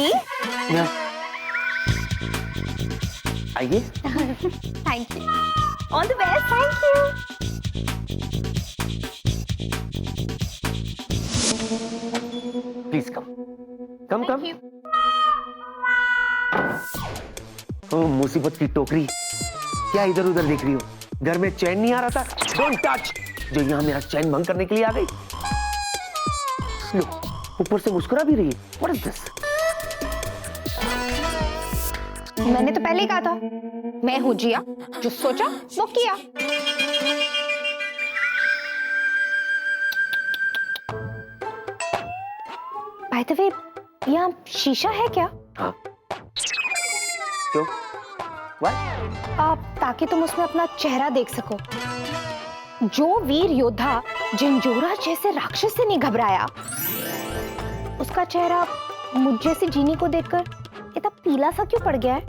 जी। आइए। Thank you. All the best. Thank you. Please come. Thank you. ओ मुसीबत की टोकरी, क्या इधर उधर देख रही हो? घर में चैन नहीं आ रहा था? डोंट टच, जो यहाँ मेरा चैन भंग करने के लिए आ गई। लो, ऊपर से मुस्कुरा भी रही है। What is this? मैंने तो पहले ही कहा था, मैं हूँ जिया, जो सोचा वो किया। बाय द वे, यहाँ शीशा है क्या? हाँ। क्यों? What? ताकि तुम उसमें अपना चेहरा देख सको। जो वीर योद्धा झंझोरा जैसे राक्षस से नहीं घबराया, उसका चेहरा मुझ जैसी जीनी को देखकर इतना पीला सा क्यों पड़ गया है?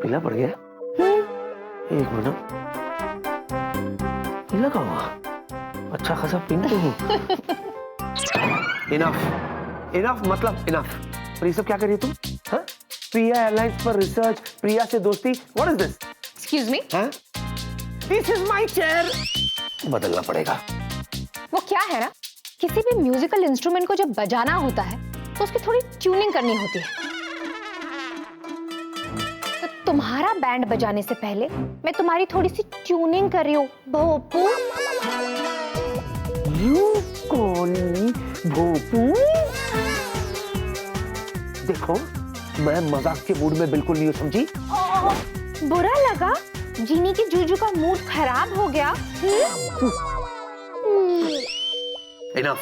पीला पड़ गया? एक मिनट, पीला कहाँ हुआ? अच्छा खासा पिंक तो हूँ। इनफ मतलब इनफ। और ये सब क्या कर रही है तुम? हाँ? प्रिया एयरलाइंस पर रिसर्च, प्रिया से दोस्ती। What is this? Excuse me? हाँ? This is my chair. बदलना पड़ेगा। वो क्या है ना, किसी भी म्यूजिकल इंस्ट्रूमेंट को जब बजाना होता है तो उसकी थोड़ी ट्यूनिंग करनी होती है। तो तुम्हारा बैंड बजाने से पहले मैं तुम्हारी थोड़ी सी ट्यूनिंग कर रही हूँ, भोपू। You call me भोपू? देखो, मैं मजाक के मूड में बिल्कुल नहीं हूँ, समझी? बुरा लगा? जीनी की जूजू का मूड खराब हो गया? इनफ।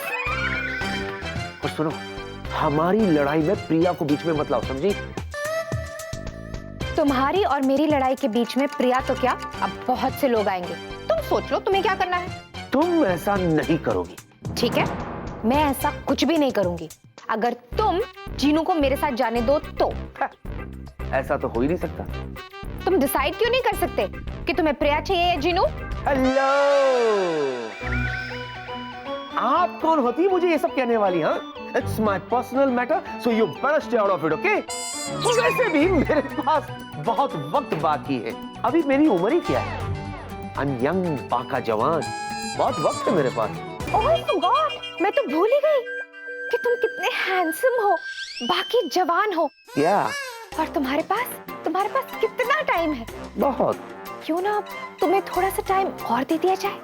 और सुनो, हमारी लड़ाई में प्रिया को बीच में मत लाओ, समझी? तुम्हारी और मेरी लड़ाई के बीच में प्रिया तो क्या, अब बहुत से लोग आएंगे। तुम सोच लो तुम्हें क्या करना है। तुम ऐसा नहीं करोगी। ठीक है, मैं ऐसा कुछ भी नहीं करूंगी। अगर तुम जीनू को मेरे साथ जाने दो तो। ऐसा तो हो ही नहीं सकता। तुम डिसाइड क्यों नहीं कर सकते कि तुम्हें प्रिया चाहिए या जीनू? हेलो, आप कौन होती है मुझे ये सब कहने वाली? हाँ, it's my personal matter, so you better stay out of it, okay? वैसे भी मेरे पास बहुत वक्त बाकी है। अभी मेरी उम्र ही क्या है? आई एम यंग, पाका जवान, बहुत वक्त है मेरे पास। ओह माय गॉड, मैं तो भूल ही गई कि तुम कितने हैंडसम हो, बाकी जवान हो। क्या? और तुम्हारे पास कितना टाइम है? बहुत। क्यों ना तुम्हें थोड़ा सा टाइम और दे दिया जाए,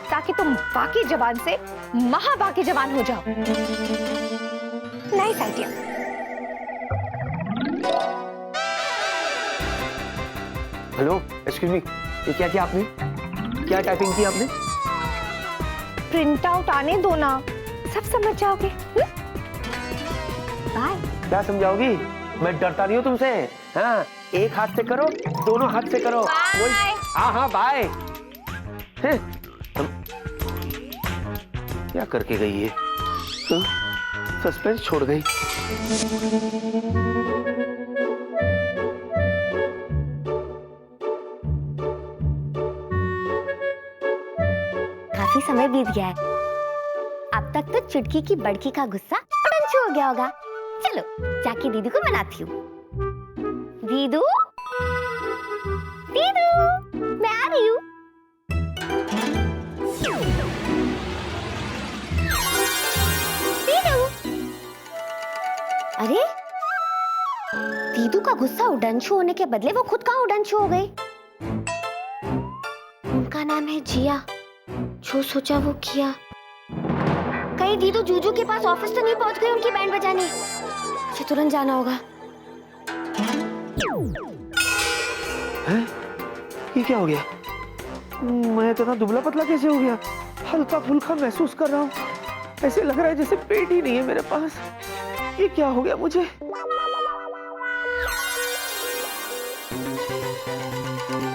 ताकि तुम बाकी जवान से महा बाकी जवान हो जाओ। Nice idea. Hello, excuse me, ये क्या किया आपने? क्या टाइपिंग की आपने? प्रिंट आउट आने दो ना, सब समझ जाओगे। बाय। क्या समझाओगी? मैं डरता नहीं हूँ तुमसे। हाँ, एक हाथ से करो, दोनों हाथ से करो। बाय। हाँ बाय। क्या करके गई है? सस्पेंस छोड़ गई। काफी समय बीत गया है, अब तक तो चुटकी की बड़की का गुस्सा उड़नछू हो गया होगा। चलो जाके दीदू को मनाती हूँ। दीदू, दीदू, मैं आ रही हूँ। दीदू, अरे दीदू का गुस्सा उड़नछू होने के बदले वो खुद कहाँ उड़नछू हो गई? उनका नाम है जिया, जो सोचा वो किया। कहीं दीदू जूजू के पास ऑफिस तो नहीं पहुंच गई उनकी बैंड बजाने? मुझे तुरंत जाना होगा। है? ये क्या हो गया? मैं इतना दुबला पतला कैसे हो गया? हल्का फुल्का महसूस कर रहा हूँ, ऐसे लग रहा है जैसे पेट ही नहीं है मेरे पास। ये क्या हो गया मुझे?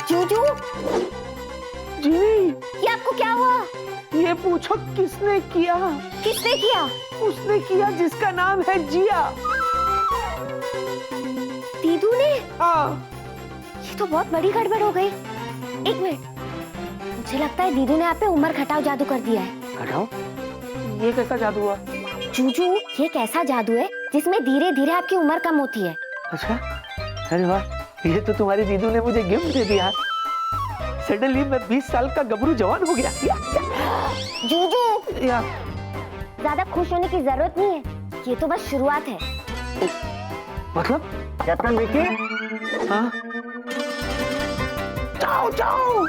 जूजू, जी, ये आपको क्या हुआ? ये पूछो किसने किया? किसने किया? उसने किया जिसका नाम है जिया। दीदू ने? हाँ। ये तो बहुत बड़ी गड़बड़ हो गई। एक मिनट, मुझे लगता है दीदू ने आप पे उम्र घटाओ जादू कर दिया है। घटाओ? ये कैसा जादू हुआ? जूजू, ये कैसा जादू है जिसमें धीरे धीरे आपकी उम्र कम होती है। अच्छा, अरे वाह, ये तो तुम्हारी दीदू ने मुझे गिफ्ट दे दिया। सडनली मैं 20 साल का गबरू जवान हो गया। जूजू, या ज्यादा खुश होने की जरूरत नहीं है, ये तो बस शुरुआत है। मतलब? कैप्टन विकी, हाँ? जाओ जाओ।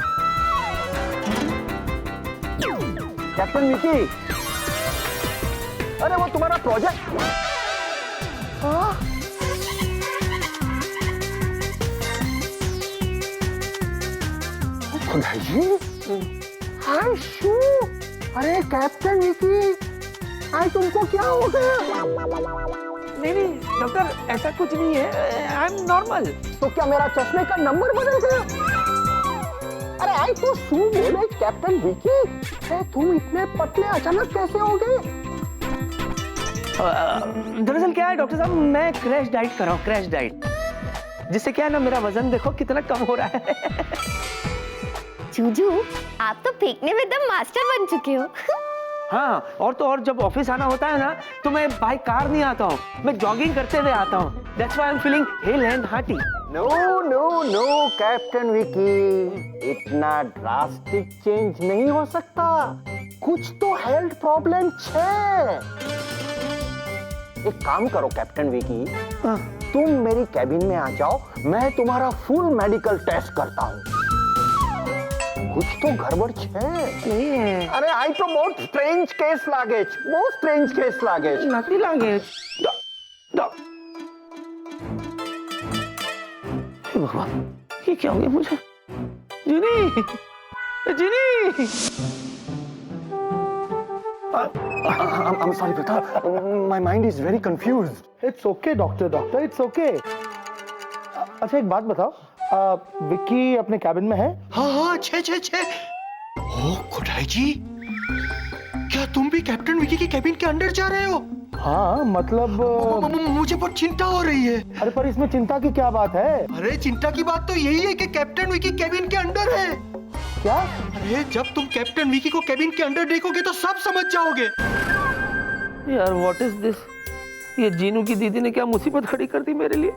कैप्टन विकी, अरे वो तुम्हारा प्रोजेक्ट। खुदा जी, हाय शू, अरे कैप्टन विकी, आज तुमको क्या हो गया? नहीं नहीं डॉक्टर, ऐसा कुछ नहीं है, आई एम नॉर्मल। तो क्या मेरा चश्मे का नंबर बदल गया? अरे आई तो शू बोले कैप्टन विकी, अरे तुम इतने पतले अचानक कैसे हो गए? दरअसल क्या है डॉक्टर साहब, मैं क्रैश डाइट कर रहा हूँ, क्रैश डाइट, जिससे क्या है ना, मेरा वजन देखो कितना कम हो रहा है। जूजू, आप तो फेंकने में एकदम मास्टर बन चुके हो। हाँ, और तो और जब ऑफिस आना होता है ना, तो मैं बाय कार नहीं आता हूँ, मैं जॉगिंग करते हुए आता हूँ। That's why I'm feeling hale and hearty. No no no captain Vicky, इतना ड्रास्टिक चेंज नहीं हो सकता, कुछ तो हेल्थ प्रॉब्लम है। एक काम करो कैप्टन विकी, हाँ। तुम मेरी कैबिन में आ जाओ, मैं तुम्हारा फुल मेडिकल टेस्ट करता हूँ। कुछ तो गड़बड़ है। नहीं है। अरे आई तो बहुत स्ट्रेंज केस लागे, बहुत स्ट्रेंज केस लागे। नकली लैंग्वेज। भगवान, ये क्या हो गया मुझे? जिनी, जिनी। I'm sorry बेटा, my mind is very confused. It's okay doctor, it's okay. अच्छा एक बात बताओ, विक्की अपने कैबिन में है? हाँ, छे। ओह खुदाई जी, क्या तुम भी कैप्टन विकी की कैबिन के अंदर जा रहे हो? हाँ मतलब मुझे बहुत चिंता हो रही है। अरे पर इसमें चिंता की क्या बात है? अरे चिंता की बात तो यही है कि कैप्टन विकी कैबिन के अंदर है। क्या? अरे जब तुम कैप्टन विकी को कैबिन के अंदर देखोगे तो सब समझ जाओगे। यार व्हाट इज दिस? ये जीनू की दीदी ने क्या मुसीबत खड़ी कर दी मेरे लिए?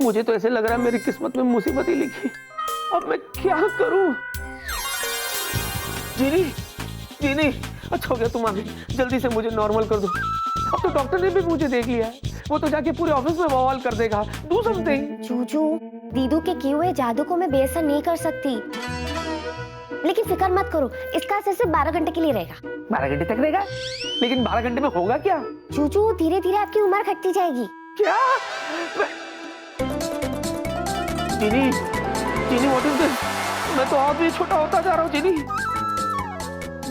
मुझे तो ऐसे लग रहा है मेरी किस्मत में मुसीबत ही लिखी। अब मैं क्या करूं? जीनी, अच्छा हो गया तुम आ गई, जल्दी से मुझे नॉर्मल कर दो। अब तो डॉक्टर ने भी मुझे देख लिया है, वो तो जाके पूरे ऑफिस में बवाल कर देगा। Do something. जूजू, दीदू के किए हुए जादू को मैं बेअसर नहीं कर सकती, लेकिन फिक्र मत करो, इसका असर सिर्फ 12 घंटे के लिए रहेगा। 12 घंटे तक रहेगा? लेकिन 12 घंटे में होगा क्या? जूजू, धीरे धीरे आपकी उम्र घटती जाएगी। क्या? जीनी, व्हाट इज दिस? मैं तो और भी छोटा होता जा रहा हूँ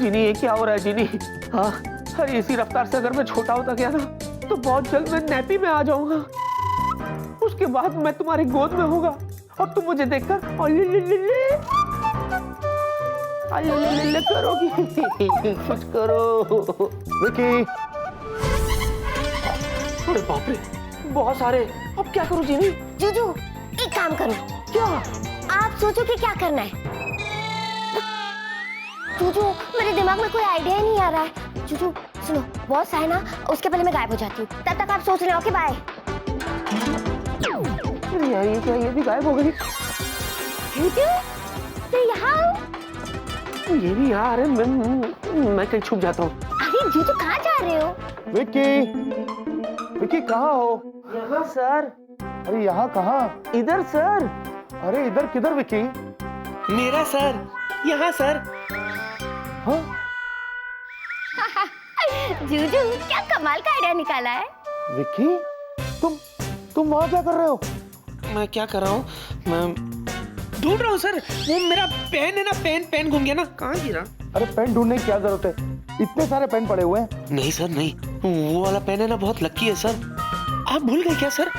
जीनी, ये क्या हो रहा है जीनी? हाँ, अरे इसी रफ्तार से अगर मैं छोटा होता गया ना, तो बहुत जल्द मैं नैपी में आ जाऊंगा। उसके बाद मैं तुम्हारी गोद में होगा और तुम मुझे देखकर ले करोगी। कुछ करो विकी, अरे बाप रे, बहुत सारे। अब क्या करूं जीनी? जूजू, एक काम करो। क्या? आप सोचो कि क्या करना है। जूजू, मेरे दिमाग में कोई आइडिया ही नहीं आ रहा है। जूजू सुनो, बॉस आए ना, उसके पहले मैं गायब हो जाती हूँ, तब तक आप सोच रहे हो। Okay bye. अरे यार ये क्या, ये भी गायब हो गई? जूजू, तो यहाँ ये भी यार, मैं कहीं छुप जाता हूँ। अरे जूजू, कहाँ जा रहे हो? विक्की कहाँ हो? यहाँ सर। अरे यहाँ कहाँ? इधर सर। अरे इधर किधर विक्की? मेरा सर, यहाँ सर। हाँ? जूजू, क्या कमाल का आइडिया निकाला है। विक्की, तुम वहाँ क्या कर रहे हो? मैं क्या कर रहा हूँ? मैं ढूंढ रहा हूँ सर, वो मेरा पेन है ना, पेन घूम गया ना। कहाँ गिरा? अरे पेन ढूंढने की क्या जरूरत है, इतने सारे पेन पड़े हुए हैं। नहीं सर नहीं, वो वाला पेन है ना, बहुत लकी है सर। आप भूल गए क्या सर?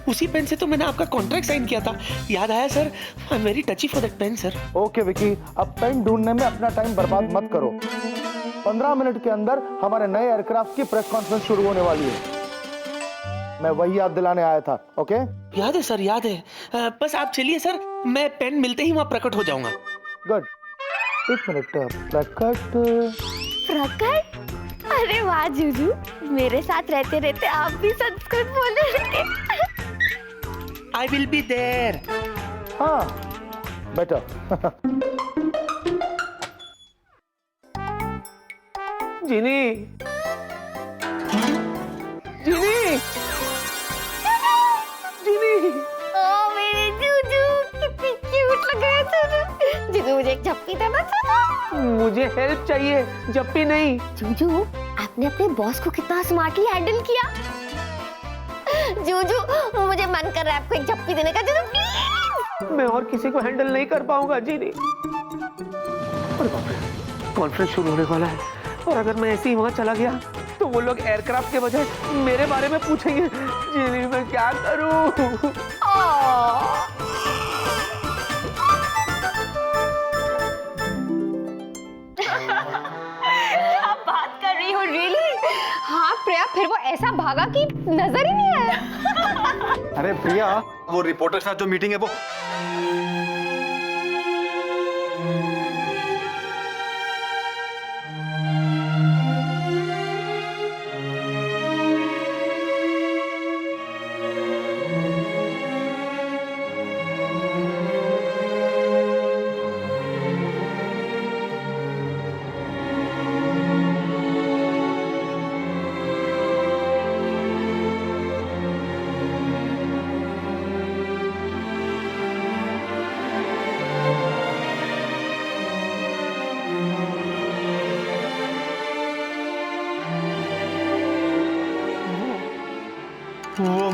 उसी पेन से तो मैंने आपका कॉन्ट्रैक्ट साइन किया था, याद आया sir? I am very टची for that pain sir. Okay Vicky, अब पेन ढूंढने में अपना टाइम बर्बाद मत करो। 15 मिनट के अंदर हमारे नए एयरक्राफ्ट की प्रेस कॉन्फ्रेंस शुरू होने वाली है, मैं वही याद दिलाने आया था। ओके? याद है सर, याद है। बस आप चलिए सर, मैं पेन मिलते ही वहाँ प्रकट हो जाऊंगा। गुड। एक मिनट, प्रकट? अरे वाह जूजू, मेरे साथ रहते रहते आप भी संस्कृत बोलने लगे। I will be there. हाँ बेटर। जिनी, जिनी, जिनी। ओ मेरे जूजू, कितनी क्यूट लग रहा है तू। जूजू मुझे एक झप्पी देना था। मुझे हेल्प चाहिए, जप्पी नहीं। जूजू, आपने अपने बॉस को कितना स्मार्टली हैंडल किया। जूजू, मुझे मन कर रहा है आपको एक झप्पी देने का। जूजू प्लीज। मैं और किसी को हैंडल नहीं कर पाऊंगा जिनी। कॉन्फ्रेंस शुरू होने वाला है और अगर मैं ऐसे ही वहां चला गया तो वो लोग एयरक्राफ्ट के बजाय मेरे बारे में पूछेंगे। जिनी, मैं क्या करूं? क्या बात कर रही हो, रियली? हाँ प्रिया, फिर वो ऐसा भागा कि नजर ही नहीं आया। अरे प्रिया, वो रिपोर्टर के साथ जो मीटिंग है वो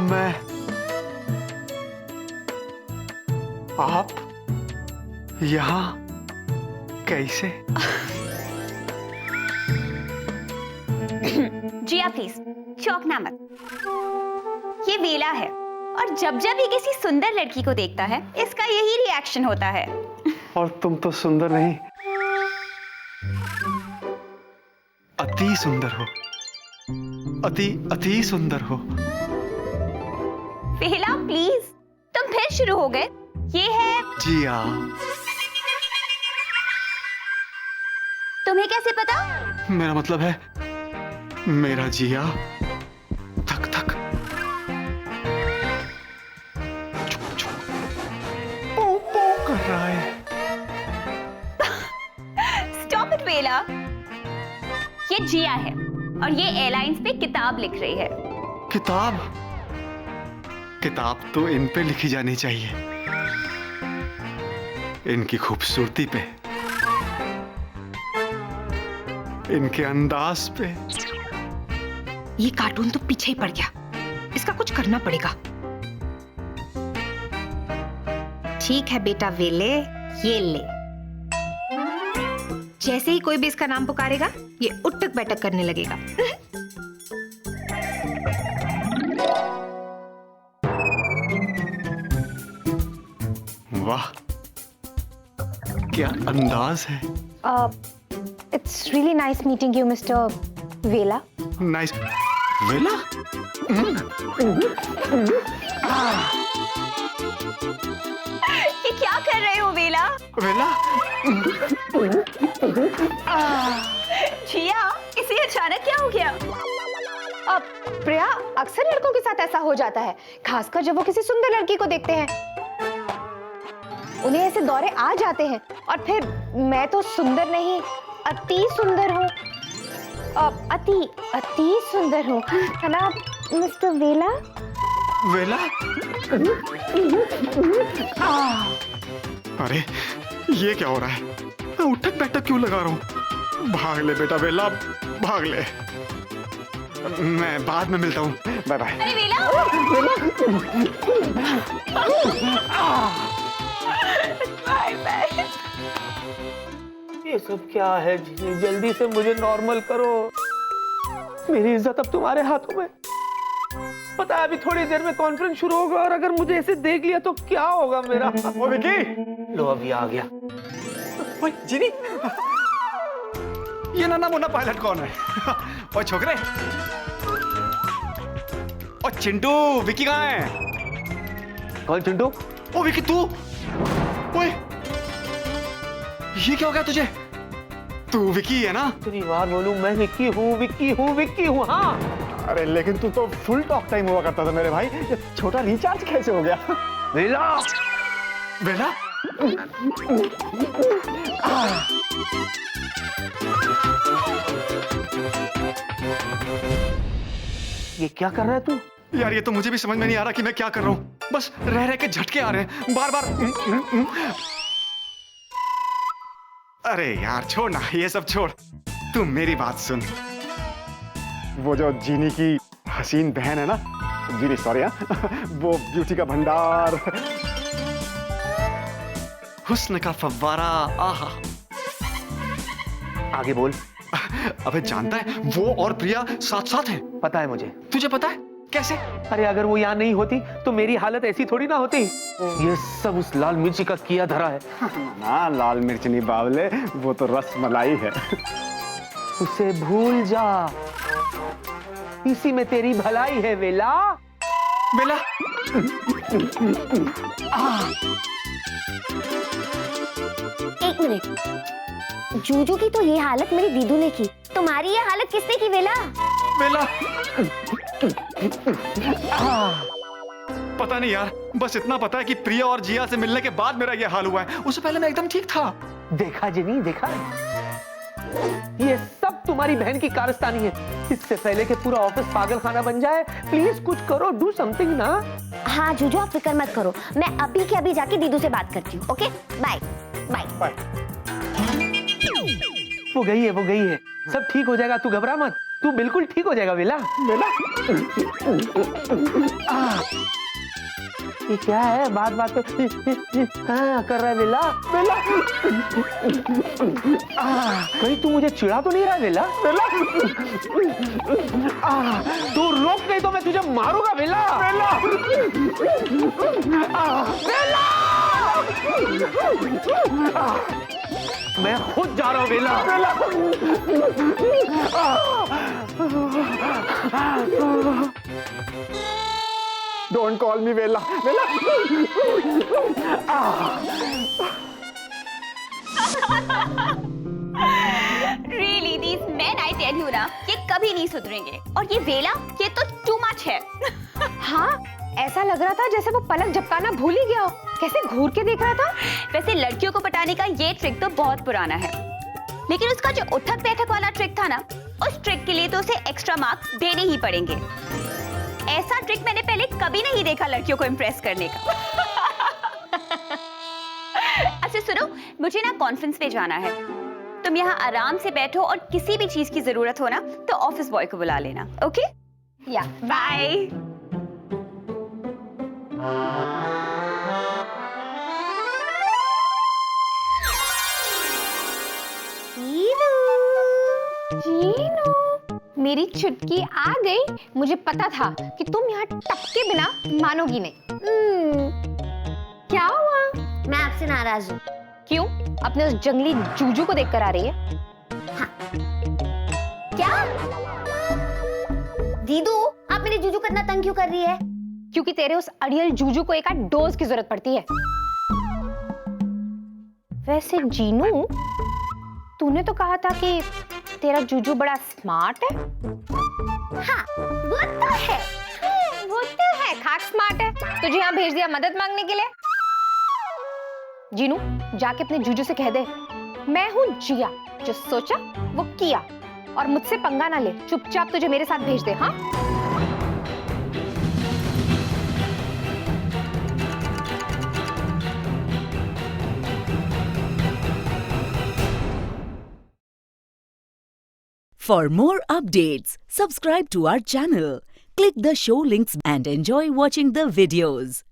मैं आप यहाँ कैसे? जिया प्लीज चौंकना मत। ये वेला है और जब जब ये किसी सुंदर लड़की को देखता है इसका यही रिएक्शन होता है। और तुम तो सुंदर नहीं, अति सुंदर हो। अति सुंदर हो। वेला प्लीज, तुम फिर शुरू हो गए। ये है जिया। तुम्हें कैसे पता? मेरा मतलब है मेरा जिया थक थक चुप चुप पो पो कर रहा है। स्टॉप इट वेला। ये जिया है और ये एयरलाइंस पे किताब लिख रही है। किताब तो इन पे लिखी जानी चाहिए, इनकी खूबसूरती पे, इनके अंदाज पे। ये कार्टून तो पीछे ही पड़ गया, इसका कुछ करना पड़ेगा। ठीक है बेटा वेले, ये ले। जैसे ही कोई भी इसका नाम पुकारेगा ये उठक बैठक करने लगेगा। वाह, क्या अंदाज है। It's really nice meeting you mister वेला। नाइस। वेला? ये क्या कर रहे हो वेला? वेला? जिया, इसे अचानक क्या हो गया? अब प्रिया, अक्सर लड़कों के साथ ऐसा हो जाता है, खासकर जब वो किसी सुंदर लड़की को देखते हैं। उन्हें ऐसे दौरे आ जाते हैं और फिर मैं तो सुंदर नहीं, अति सुंदर हूँ। अति सुंदर हूँ, है ना मिस्टर वेला? वेला? अरे ये क्या हो रहा है? मैं उठक बैठक क्यों लगा रहा हूँ? भाग ले बेटा वेला, भाग ले। मैं बाद में मिलता हूँ, बाय बाय। अरे वेला! Bye bye. ये सब क्या है जिनी? जल्दी से मुझे नॉर्मल करो। मेरी इज्जत अब तुम्हारे हाथों में। पता है अभी थोड़ी देर में कॉन्फ्रेंस शुरू होगा और अगर मुझे ऐसे देख लिया तो क्या होगा मेरा? ओ विकी, लो अभी आ गया। ओए जिनी, ये नन्हा मुन्ना पायलट कौन है? ओए छोकरे, ओ चिंटू, विकी कहाँ है? कौन चिंटू? ओ विकी तू? ओए, ये क्या हो गया तुझे? तू विकी है ना? इतनी बार बोलूं मैं विक्की हूँ, विक्की हूँ, विक्की हूँ। हाँ अरे लेकिन तू तो फुल टॉक टाइम हुआ करता था मेरे भाई, ये छोटा रिचार्ज कैसे हो गया? वेला, बेला ये क्या कर रहा है तू? यार ये तो मुझे भी समझ में नहीं आ रहा कि मैं क्या कर रहा हूँ। बस रह रह के झटके आ रहे हैं बार बार। अरे यार छोड़ ना, ये सब छोड़, तू मेरी बात सुन। वो जो जीनी की हसीन बहन है ना, जीनी सॉरी, वो ब्यूटी का भंडार, हुस्न का फव्वारा, आहा। आगे बोल। अबे जानता है वो और प्रिया साथ साथ हैं। पता है मुझे। तुझे पता है कैसे? अरे अगर वो यहाँ नहीं होती तो मेरी हालत ऐसी थोड़ी ना होती। ये सब उस लाल मिर्ची का किया धरा है। ना लाल मिर्च नहीं बावले, वो तो रस मलाई है। उसे भूल जा, इसी में तेरी भलाई है वेला। बेला एक मिनट, जूजू की तो ये हालत मेरी दीदू ने की, तुम्हारी ये हालत किसने की बेला? बेला पता नहीं यार, बस इतना पता है कि प्रिया और जिया से मिलने के बाद मेरा ये हाल हुआ है। उससे पहले मैं एकदम ठीक था। देखा जिनी, देखा, ये सब तुम्हारी बहन की कारस्तानी है। इससे पहले कि पूरा ऑफिस पागल खाना बन जाए, प्लीज कुछ करो, डू समथिंग ना। हाँ जूजू आप फिक्र मत करो, मैं अभी के अभी जाके दीदू से बात करती हूँ। Okay bye bye bye. वो गई है, वो गई है, सब ठीक हो जाएगा, तू घबरा मत, तू बिल्कुल ठीक हो जाएगा वेला। वेला ये क्या है, बात बात पे हाँ कर रहा है वेला। वेला कहीं तू मुझे चिढ़ा तो नहीं रहा वेला? वेला तू रोक नहीं तो मैं तुझे मारूंगा वेला। वेला वेला मैं खुद जा रहा हूँ वेला। वेला डोंट कॉल मी वेला। वेला Really, these men, I tell you ना, ये कभी नहीं सुधरेंगे। और ये वेला, ये तो too much है। हाँ, ऐसा लग रहा था जैसे वो पलक झपकाना भूल ही गया हो। कैसे घूर के देख रहा था। वैसे लड़कियों को पटाने का ये ट्रिक तो बहुत पुराना है, लेकिन उसका जो उठक बैठक वाला ट्रिक था ना, उस ट्रिक के लिए तो उसे एक्स्ट्रा मार्क्स देने ही पड़ेंगे। ऐसा ट्रिक मैंने पहले कभी नहीं देखा लड़कियों को इम्प्रेस करने का। अच्छा सुनो, मुझे ना कॉन्फ्रेंस पे जाना है। तुम यहाँ आराम से बैठो और किसी भी चीज की जरूरत हो ना तो ऑफिस बॉय को बुला लेना। ओके या बाय। जीनू, मेरी चुटकी आ गई। मुझे पता था कि तुम यहाँ टपके बिना मानोगी नहीं। क्या हुआ? मैं आपसे नाराज हूँ। क्यों? अपने उस जंगली जूजू को देखकर आ रही है? हाँ। क्या दीदू, आप मेरे जूजू को इतना तंग क्यों कर रही है? क्योंकि तेरे उस अड़ियल जूजू को एक आध डोज की जरूरत पड़ती है। वैसे जीनू, तूने तो कहा था कि तेरा जूजू बड़ा स्मार्ट है। हाँ वो तो है। वो तो है, खाक स्मार्ट है। तुझे यहाँ भेज दिया मदद मांगने के लिए। जीनू, जाके अपने जूजू से कह दे, मैं हूँ जिया, जो सोचा वो किया, और मुझसे पंगा ना ले, चुपचाप तुझे मेरे साथ भेज दे। हाँ For more updates, subscribe to our channel, click the show links and enjoy watching the videos.